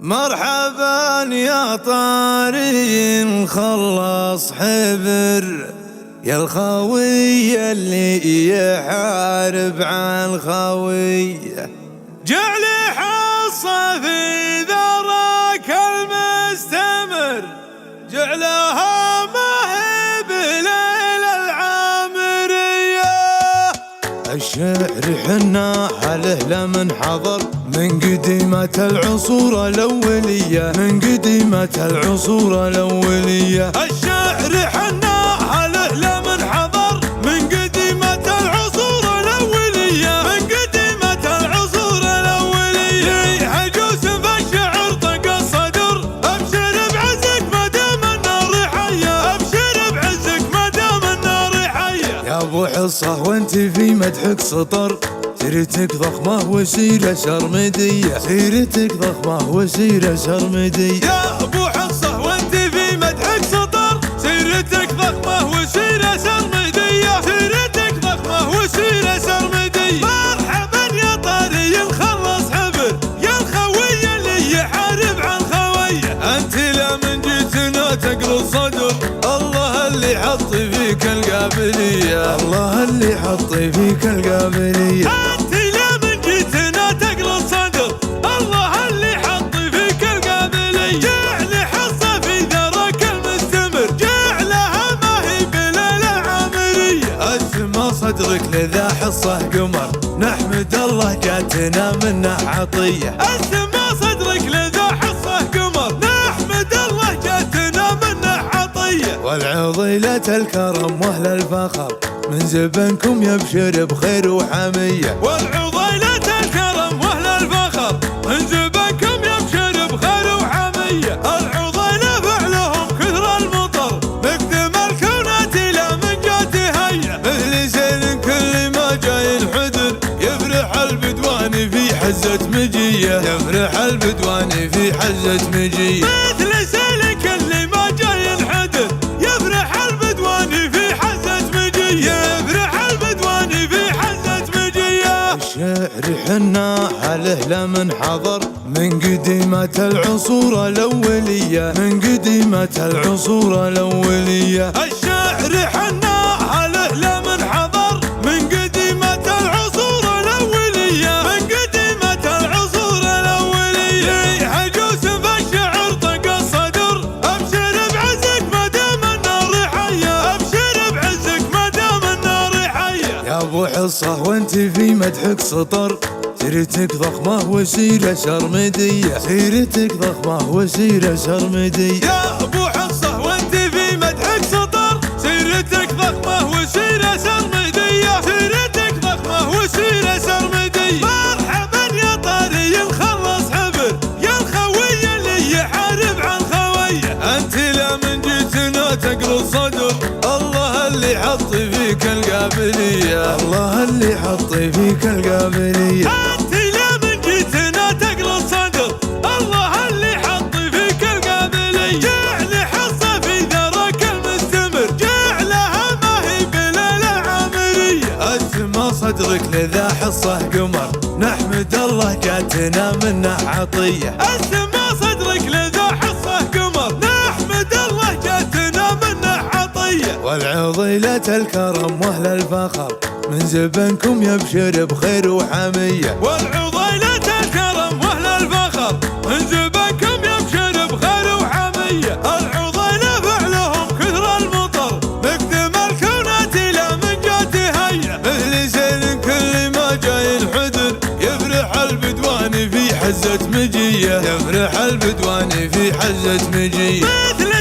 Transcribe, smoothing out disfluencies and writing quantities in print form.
مرحبا يا طاري خلص حبر، يا الخوي اللي يحارب عن خويه، جعل حصة في ذراك المستمر، جعلها مهب ليل العامرية. الشعر حنا حاله لمن حضر من قديمة العصور الأولية، من قديمة العصور الأولية. الشعر حنا حاله لمن حضر من قديمة العصور الأولية، من قديمة العصور الأولية. عجوز في الشعر طق الصدر، أبشر بعزك ما دام النار حية، أبشر بعزك ما دام النار حية. يا أبو حصة وأنت في مدحك سطر، سيرتك ضخمة وسيرة سرمدية، سيرتك ضخمة وسيرة سرمدية. يا أبو حصة وأنت في مدحك سطر، سيرتك ضخمة وسيرة سرمدية، سيرتك ضخمة وسيرة سرمدية. مرحبا يا طاري خلص حبر، يا الخوي اللي يحارب عن خويه. أنت لا من جيتنا تقلو الصدر، الله اللي حط فيك القابلية، الله اللي حط فيك القابلية. أنت لا من جيتنا تقلو الصدر، الله اللي حط فيك القابلية. جعل حصة في ذراك المستمر، جعلها ما هي بليلة عامرية. اسمى صدرك لذا حصة قمر، نحمد الله جاتنا منه عطية. اسمى صدرك لذا حصة قمر، نحمد الله جاتنا منه عطية. والعضيلة الكرم واهل الفخر، من زبنكم يبشر بخير وحمية. والعضيلة الكرم واهل الفخر، من زبنكم يبشر بخير وحمية. العضيلة فعلهم كثر المطر، مقدم الكونات لا من جات هيا. مثل سيل كل ما جاي الحدر، يفرح البدواني في حزة مجية، يفرح البدواني في حزة مجية. مثل سيل كل ما جاي الحدر، يفرح البدواني في حزة مجية، يفرح البدواني في حزة مجية. الشعر حنا حاله لمن حضر من قديمة العصور الأولية، من قديمة العصور الأولية. الشعر حنا حاله لمن حضر من قديمة العصور الأولية، من قديمة العصور الأولية. عجوز في الشعر طق الصدر، أبشر بعزك ما دام النار حية، أبشر بعزك ما دام النار حية. يا أبو حصة وأنت في مدحك سطر، سيرتك ضخمة وسيرة سرمدية، سيرتك ضخمة وسيرة سرمدية. يا أبو حصة وأنت في مدحك سطر، سيرتك ضخمة وسيرة سرمدية، سيرتك ضخمة وسيرة سرمدية. مرحبا يا طاري خلص حبر، يا الخوي اللي يحارب عن خويه. أنت لا من جيتنا تقلو الصدر، الله اللي حط فيك القابلية، الله اللي حط فيك القابلية. أنت لا من جيتنا تقلو الصدر، الله اللي حط فيك القابلية. جعل حصة في ذراك المستمر، جعلها ما هي بليلة عامرية. اسمى صدرك لذا حصة قمر، نحمد الله جاتنا منه عطية. اسمى صدرك لذا حصة قمر، نحمد الله جاتنا منه عطية. والعضيلة الكرم واهل الفخر، من زبنكم يبشر بخير وحمية. والعضيلة الكرم واهل الفخر، من زبنكم يبشر بخير وحمية. العضيلة فعلهم كثر المطر، مقدم الكونات لا من جات هيا. مثل سيل كل ما جاي الحدر، يفرح البدواني في حزة مجية، يفرح البدواني في حزة مجية. مثل